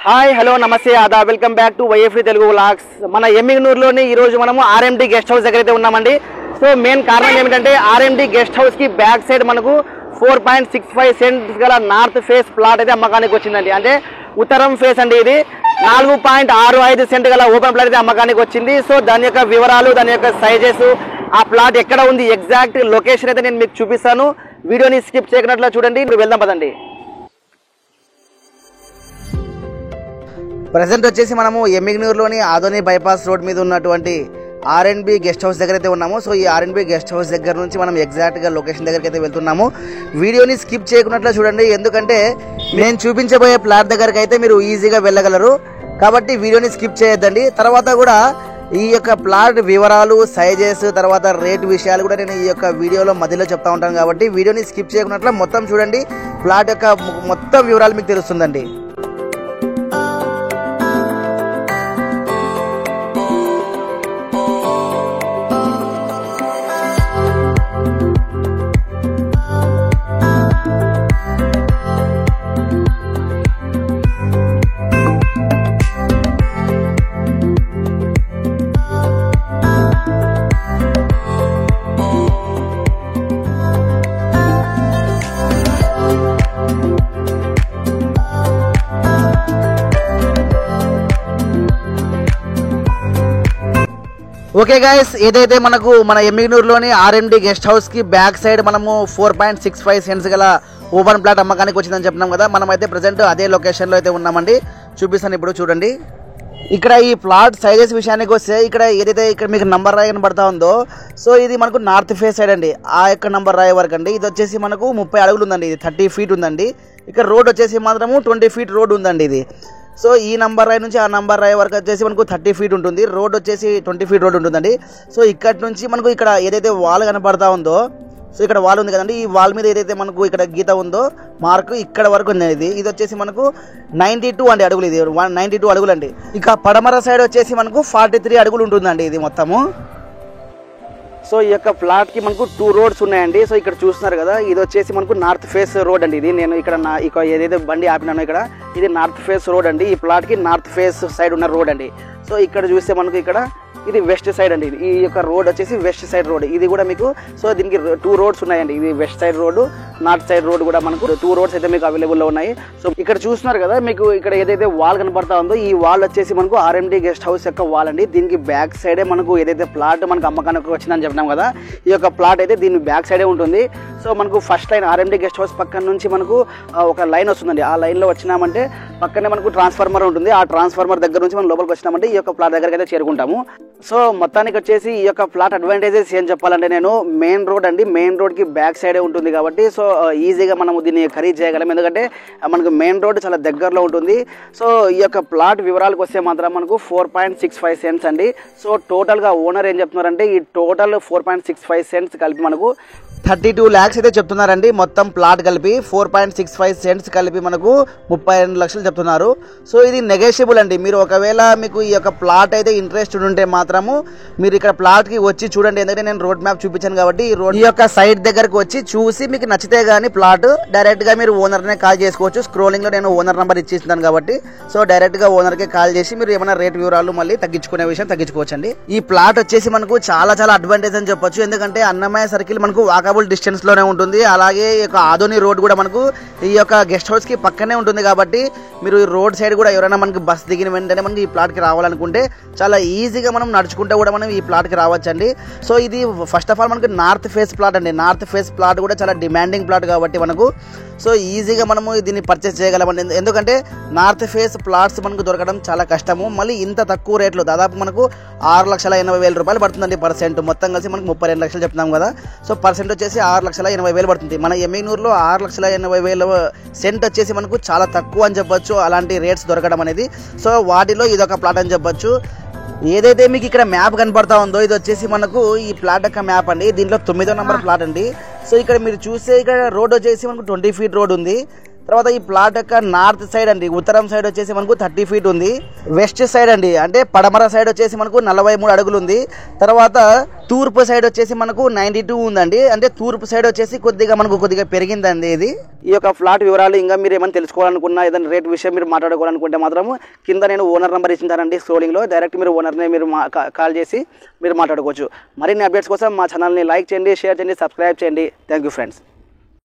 Hi hello namaste ఆదా welcome back to YFD Telugu vlogs. మన ఎమ్మిగనూరులోని ఈరోజు మనము ఆర్ఎండి గెస్ట్ హౌస్ దగ్గర అయితే ఉన్నామండి. సో మెయిన్ కారణం ఏమిటంటే ఆర్ఎండి గెస్ట్ హౌస్కి బ్యాక్ సైడ్ మనకు 4.65 సెంట్స్ గల నార్త్ ఫేస్ ప్లాట్ అయితే అమ్మకానికి వచ్చిందండి. అంటే ఉత్తరం ఫేస్ అండి. ఇది 4.65 సెంట్ గల ఓపెన్ ప్లాట్ అయితే అమ్మకానికి వచ్చింది. సో దాని యొక్క వివరాలు, దాని యొక్క సైజెస్, ఆ ప్లాట్ ఎక్కడ ఉంది, ఎగ్జాక్ట్ లొకేషన్ అయితే నేను మీకు చూపిస్తాను. వీడియోని స్కిప్ చేయనట్లు చూడండి. మీరు వెళ్దాం పదండి. ప్రజెంట్ వచ్చేసి మనము ఎమ్మిగనూరులోని ఆదోని బైపాస్ రోడ్ మీద ఉన్నటువంటి ఆర్ఎండ్బి గెస్ట్ హౌస్ దగ్గర అయితే ఉన్నాము. సో ఈ ఆర్ఎండ్బి గెస్ట్ హౌస్ దగ్గర నుంచి మనం ఎగ్జాక్ట్గా లొకేషన్ దగ్గరికి అయితే వెళ్తున్నాము. వీడియోని స్కిప్ చేయకున్నట్లు చూడండి, ఎందుకంటే నేను చూపించబోయే ప్లాట్ దగ్గరికి అయితే మీరు ఈజీగా వెళ్ళగలరు. కాబట్టి వీడియోని స్కిప్ చేయొద్దండి. తర్వాత కూడా ఈ యొక్క ప్లాట్ వివరాలు, సైజెస్, తర్వాత రేట్ విషయాలు కూడా నేను ఈ యొక్క వీడియోలో మధ్యలో చెప్తా ఉంటాను. కాబట్టి వీడియోని స్కిప్ చేయకున్నట్లు మొత్తం చూడండి. ప్లాట్ యొక్క మొత్తం వివరాలు మీకు తెలుస్తుందండి. ఓకే గైస్, ఏదైతే మనకు మన ఎమ్మిగనూరులోని ఆర్ఎండి గెస్ట్ హౌస్కి బ్యాక్ సైడ్ మనము 4.65 సెంట్స్ గల ఓపెన్ ప్లాట్ అమ్మకానికి వచ్చిందని చెప్పినాం కదా. మనమైతే ప్రజెంట్ అదే లొకేషన్లో అయితే ఉన్నామండి. చూపిస్తాను ఇప్పుడు చూడండి. ఇక్కడ ఈ ప్లాట్ సైజెస్ విషయానికి వస్తే ఇక్కడ ఏదైతే ఇక్కడ మీకు నంబర్ రాయి కనబడతా ఉందో, సో ఇది మనకు నార్త్ ఫేస్ సైడ్ అండి. ఆ యొక్క నంబర్ రాయి వరకు అండి. ఇది వచ్చేసి మనకు 30 అడుగులు ఉందండి. ఇది 30 ఫీట్ ఉందండి. ఇక్కడ రోడ్ వచ్చేసి మాత్రము 20 ఫీట్ రోడ్ ఉందండి ఇది. సో ఈ నంబర్ రాయి నుంచి ఆ నంబర్ రాయి వరకు వచ్చేసి మనకు 30 ఫీట్ ఉంటుంది. రోడ్ వచ్చేసి 20 ఫీట్ రోడ్ ఉంటుందండి. సో ఇక్కడ నుంచి మనకు ఇక్కడ ఏదైతే వాల్ కనపడతా ఉందో, సో ఇక్కడ వాల్ ఉంది కదండి, ఈ వాల్ మీద ఏదైతే మనకు ఇక్కడ గీత ఉందో మార్కు ఇక్కడ వరకు ఉంది. ఇది వచ్చేసి మనకు 92 అండి అడుగులు. ఇది 192 అడుగులు అండి. ఇక పడమర సైడ్ వచ్చేసి మనకు 43 అడుగులు ఉంటుందండి ఇది మొత్తము. సో ఈ యొక్క ప్లాట్కి మనకు 2 రోడ్స్ ఉన్నాయండి. సో ఇక్కడ చూస్తున్నారు కదా, ఇది వచ్చేసి మనకు నార్త్ ఫేస్ రోడ్ అండి. ఇది నేను ఇక్కడ ఏదైతే బండి ఆపినానో ఇక్కడ ఇది నార్త్ ఫేస్ రోడ్ అండి. ఈ ప్లాట్కి నార్త్ ఫేస్ సైడ్ ఉన్న రోడ్ అండి. సో ఇక్కడ చూస్తే మనకు ఇక్కడ ఇది వెస్ట్ సైడ్ అండి. ఈ యొక్క రోడ్ వచ్చేసి వెస్ట్ సైడ్ రోడ్. ఇది కూడా మీకు సో దీనికి 2 రోడ్స్ ఉన్నాయండి. ఇది west side road, north side road కూడా మనకు 2 రోడ్స్ అయితే మీకు అవైలబుల్లో ఉన్నాయి. సో ఇక్కడ చూస్తున్నారు కదా, మీకు ఇక్కడ ఏదైతే వాల్ కనపడతా ఉందో ఈ వాల్ వచ్చేసి మనకు ఆర్ఎండి గెస్ట్ హౌస్ యొక్క వాల్ అండి. దీనికి బ్యాక్ సైడే మనకు ఏదైతే ప్లాట్ మనకు అమ్మకానికి వచ్చిందని చెప్పినాం కదా, ఈ యొక్క ప్లాట్ అయితే దీని బ్యాక్ సైడే ఉంటుంది. సో మనకు first line RMD guest house పక్కన నుంచి మనకు ఒక లైన్ వస్తుందండి. ఆ లైన్లో వచ్చినామంటే పక్కనే మనకు ట్రాన్స్ఫార్మర్ ఉంటుంది. ఆ ట్రాన్స్ఫార్మర్ దగ్గర నుంచి మనం లోపలికి వచ్చినామంటే ఈ యొక్క ప్లాట్ దగ్గరికి అయితే చేరుకుంటాము. సో మొత్తానికి వచ్చేసి ఈ యొక్క ప్లాట్ అడ్వాంటేజెస్ ఏం చెప్పాలంటే, నేను మెయిన్ రోడ్ అండి, మెయిన్ రోడ్కి బ్యాక్ సైడే ఉంటుంది కాబట్టి సో ఈజీగా మనము దీన్ని ఖరీదు చేయగలం. ఎందుకంటే మనకు మెయిన్ రోడ్ చాలా దగ్గరలో ఉంటుంది. సో ఈ యొక్క ప్లాట్ వివరాలకు వస్తే మాత్రం మనకు 4.65 సెంట్స్ అండి. సో టోటల్గా ఓనర్ ఏం చెప్తున్నారంటే ఈ టోటల్ 4.65 సెంట్స్ కలిపి మనకు 32 lakhs అయితే చెప్తున్నారండి. మొత్తం ప్లాట్ కలిపి 4.65 సెంట్స్ కలిపి మనకు 32 లక్షలు చెప్తున్నారు. సో ఇది నెగోషియబుల్ అండి. మీరు ఒకవేళ మీకు ఈ యొక్క ప్లాట్ అయితే ఇంట్రెస్టెడ్ ఉంటే మాత్రము మీరు ఇక్కడ ప్లాట్కి వచ్చి చూడండి. ఎందుకంటే నేను రోడ్ మ్యాప్ చూపించాను కాబట్టి ఈ యొక్క సైట్ దగ్గరకు వచ్చి చూసి మీకు నచ్చితే కానీ ప్లాట్ డైరెక్ట్గా మీరు ఓనర్నే కాల్ చేసుకోవచ్చు. స్క్రోలింగ్లో నేను ఓనర్ నెంబర్ ఇచ్చేస్తున్నాను కాబట్టి సో డైరెక్ట్గా ఓనర్కే కాల్ చేసి మీరు ఏమైనా రేట్ వివరాలు మళ్ళీ తగ్గించుకునే విషయం తగ్గించుకోవచ్చు అండి. ఈ ప్లాట్ వచ్చేసి మనకు చాలా అడ్వాంటేజ్ అని చెప్పొచ్చు. ఎందుకంటే అన్నమయ్య సర్కిల్ మనకు వాకబుల్ డిస్టెన్స్ లోనే ఉంటుంది. అలాగే ఈ యొక్క ఆదోని రోడ్ కూడా మనకు ఈ యొక్క గెస్ట్ హౌస్ కి పక్కనే ఉంటుంది. కాబట్టి మీరు ఈ రోడ్ సైడ్ కూడా ఎవరైనా మనకి బస్ దిగిన వెంటనే మనకి ఈ ప్లాట్ కి రావాలనుకుంటే చాలా ఈజీగా మనం నడుచుకుంటే కూడా మనం ఈ ప్లాట్ కి రావచ్చండి. సో ఇది ఫస్ట్ ఆఫ్ ఆల్ మనకి నార్త్ ఫేస్ ప్లాట్ అండి. నార్త్ ఫేస్ ప్లాట్ కూడా చాలా డిమాండింగ్ ప్లాట్ కాబట్టి మనకు సో ఈజీగా మనము దీన్ని పర్చేస్ చేయగలమండి. ఎందుకంటే నార్త్ ఫేస్ ప్లాట్స్ మనకు దొరకడం చాలా కష్టము. మళ్ళీ ఇంత తక్కువ రేట్లో దాదాపు మనకు 6,80,000 రూపాయలు పడుతుందండి పర్సెంట్. మొత్తం కలిసి మనకు 32 లక్షలు చెప్తున్నాం కదా. సో పర్సెంట్ వచ్చేసి 6,80,000 పడుతుంది. మన ఎమ్మిగనూరులో 6,80,000 సెంట్ వచ్చేసి మనకు చాలా తక్కువ అని చెప్పొచ్చు. అలాంటి రేట్స్ దొరకడం అనేది సో వాటిలో ఇదొక ప్లాట్ అని చెప్పొచ్చు. ఏదైతే మీకు ఇక్కడ మ్యాప్ కనపడతా ఉందో ఇది వచ్చేసి మనకు ఈ ప్లాట్ యొక్క మ్యాప్ అండి. దీంట్లో 9వ నంబర్ ప్లాట్ అండి. సో ఇక్కడ మీరు చూస్తే ఇక్కడ రోడ్ వచ్చేసి మనకు 20 ఫీట్ రోడ్ ఉంది. తర్వాత ఈ ప్లాట్ యొక్క నార్త్ సైడ్ అండి, ఉత్తరం సైడ్ వచ్చేసి మనకు 30 ఫీట్ ఉంది. వెస్ట్ సైడ్ అండి అంటే పడమర సైడ్ వచ్చేసి మనకు 43 అడుగులు ఉంది. తర్వాత తూర్పు సైడ్ వచ్చేసి మనకు 92 ఉందండి. అంటే తూర్పు సైడ్ వచ్చేసి కొద్దిగా పెరిగిందండి ఇది. ఈ యొక్క ఫ్లాట్ వివరాలు ఇంకా మీరు ఏమైనా తెలుసుకోవాలనుకున్నా, ఏదైనా రేట్ విషయం మీరు మాట్లాడుకోవాలనుకుంటే మాత్రం కింద నేను ఓనర్ నెంబర్ ఇచ్చింటానండి స్క్రోలింగ్లో. డైరెక్ట్ మీరు ఓనర్నే మీరు కాల్ చేసి మీరు మాట్లాడుకోవచ్చు. మరిన్ని అప్డేట్స్ కోసం మా ఛానల్ని లైక్ చేయండి, షేర్ చేయండి, సబ్స్క్రైబ్ చేయండి. Thank you friends.